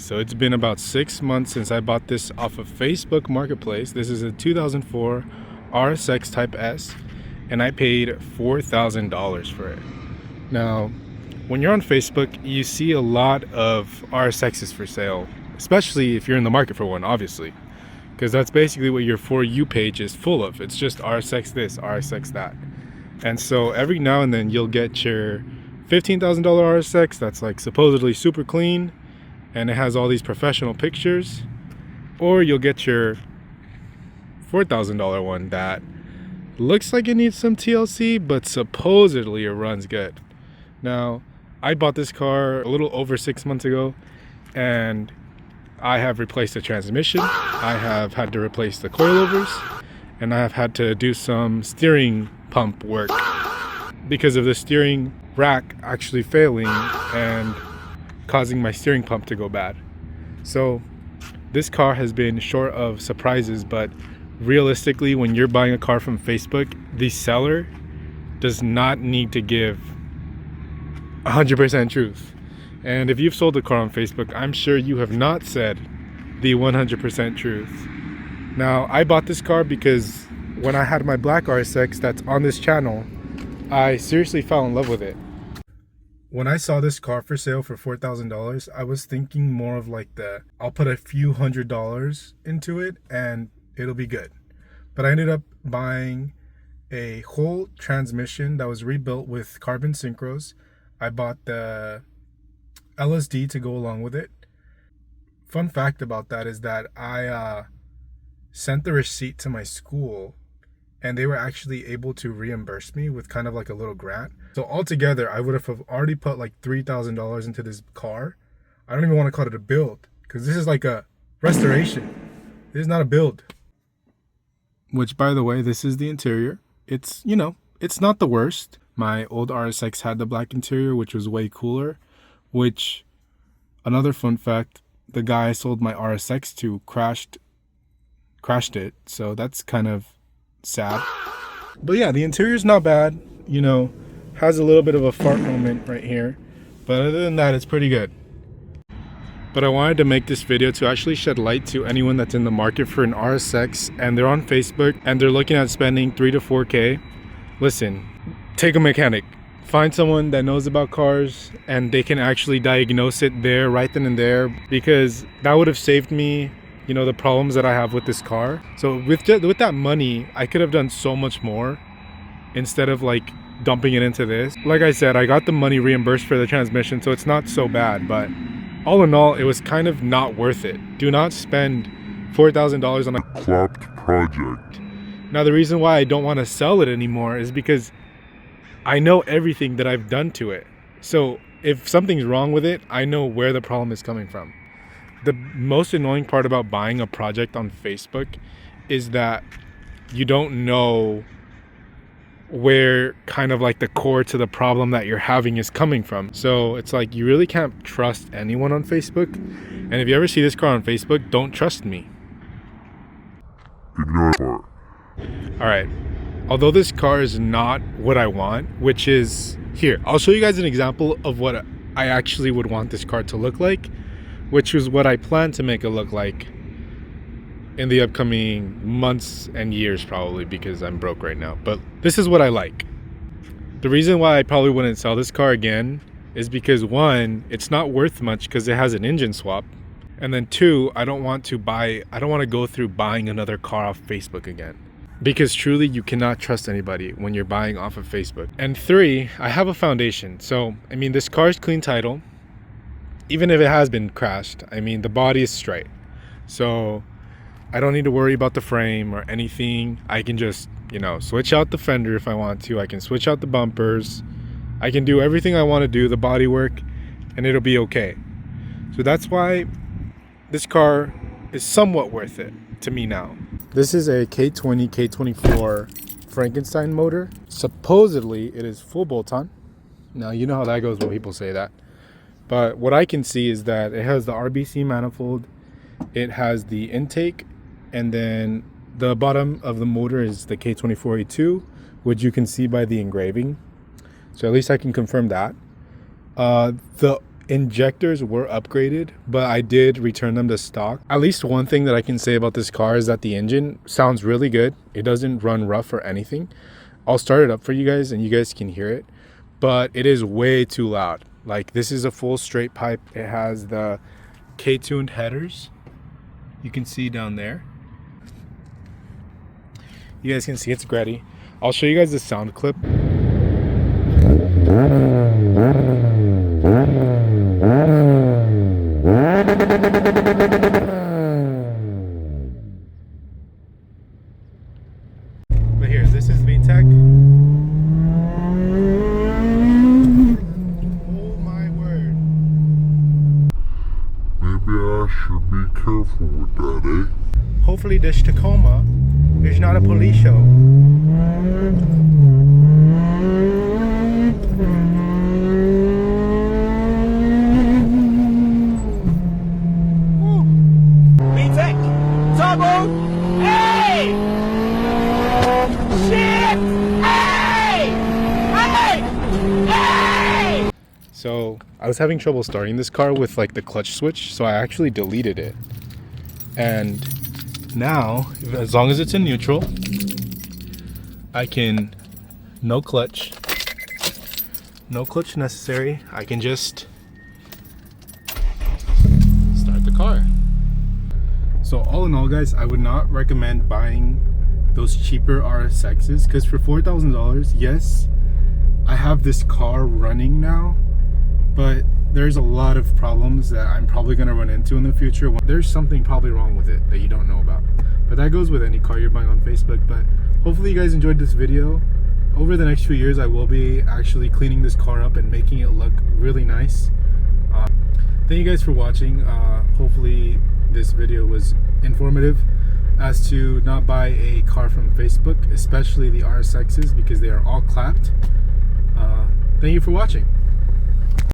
So it's been about 6 months since I bought this off of Facebook Marketplace. This is a 2004 RSX Type S, and I paid $4,000 for it. Now, when you're on Facebook, you see a lot of RSXs for sale, especially if you're in the market for one, obviously, because that's basically what your For You page is full of. It's just RSX this, RSX that. And so every now and then you'll get your $15,000 RSX that's like supposedly super clean and it has all these professional pictures, or you'll get your $4,000 one that looks like it needs some TLC, but supposedly it runs good. Now, I bought this car a little over 6 months ago, and I have replaced the transmission, I have had to replace the coilovers, and I have had to do some steering pump work because of the steering rack actually failing and causing my steering pump to go bad. So this car has been short of surprises, but realistically, when you're buying a car from Facebook, the seller does not need to give 100% truth. And if you've sold a car on Facebook, I'm sure you have not said the 100% truth. Now, I bought this car because when I had my black RSX that's on this channel, I seriously fell in love with it. When I saw this car for sale for $4,000, I was thinking more of like I'll put a few $100s into it and it'll be good. But I ended up buying a whole transmission that was rebuilt with carbon synchros. I bought the LSD to go along with it. Fun fact about that is that I sent the receipt to my school, and they were actually able to reimburse me with kind of like a little grant. So altogether, I would have already put like $3,000 into this car. I don't even want to call it a build, because this is like a restoration. This is not a build. Which, by the way, this is the interior. It's, it's not the worst. My old RSX had the black interior, which was way cooler. Which, another fun fact, the guy I sold my RSX to crashed it. So that's kind of sad. But yeah, the interior's not bad. Has a little bit of a fart moment right here. But other than that, it's pretty good. But I wanted to make this video to actually shed light to anyone that's in the market for an RSX and they're on Facebook and they're looking at spending 3 to 4K. Listen, take a mechanic. Find someone that knows about cars and they can actually diagnose it there, right then and there, because that would have saved me, the problems that I have with this car. So with that money, I could have done so much more instead of like dumping it into this. Like I said, I got the money reimbursed for the transmission, so it's not so bad, but all in all, it was kind of not worth it. Do not spend $4,000 on a clapped project. Now, the reason why I don't want to sell it anymore is because I know everything that I've done to it. So if something's wrong with it, I know where the problem is coming from. The most annoying part about buying a project on Facebook is that you don't know where kind of like the core to the problem that you're having is coming from. So it's like you really can't trust anyone on Facebook. And if you ever see this car on Facebook, don't trust me. Ignore part. Alright, although this car is not what I want, which is here, I'll show you guys an example of what I actually would want this car to look like, which is what I plan to make it look like in the upcoming months and years, probably, because I'm broke right now. But this is what I like. The reason why I probably wouldn't sell this car again is because, one, it's not worth much because it has an engine swap, and then two, I don't want to go through buying another car off Facebook again, because truly you cannot trust anybody when you're buying off of Facebook. And three, I have a foundation. So this car is clean title. Even if it has been crashed, the body is straight, so I don't need to worry about the frame or anything. I can just, switch out the fender if I want to. I can switch out the bumpers. I can do everything I want to do, the body work, and it'll be okay. So that's why this car is somewhat worth it to me now. This is a K20, K24 Frankenstein motor. Supposedly, it is full bolt-on. Now, you know how that goes when people say that. But what I can see is that it has the RBC manifold. It has the intake. And then the bottom of the motor is the K24A2, which you can see by the engraving. So at least I can confirm that. The injectors were upgraded, but I did return them to stock. At least one thing that I can say about this car is that the engine sounds really good. It doesn't run rough or anything. I'll start it up for you guys and you guys can hear it, but it is way too loud. Like, this is a full straight pipe. It has the K-tuned headers. You can see down there. You guys can see it's Gretty. I'll show you guys the sound clip. But here, this is VTEC. Oh my word. Maybe I should be careful with that, eh? Hopefully this Tacoma is not a police show. VTEC! Turbo! Hey! Shit! Hey! Hey! Hey! So I was having trouble starting this car with like the clutch switch, so I actually deleted it. And now, as long as it's in neutral, I can, no clutch necessary, I can just start the car. So all in all, guys, I would not recommend buying those cheaper RSXs, because for $4,000, yes, I have this car running now, but there's a lot of problems that I'm probably going to run into in the future. There's something probably wrong with it that you don't know about. But that goes with any car you're buying on Facebook. But hopefully you guys enjoyed this video. Over the next few years, I will be actually cleaning this car up and making it look really nice. Thank you guys for watching. Hopefully this video was informative as to not buy a car from Facebook, especially the RSXs, because they are all clapped. Thank you for watching.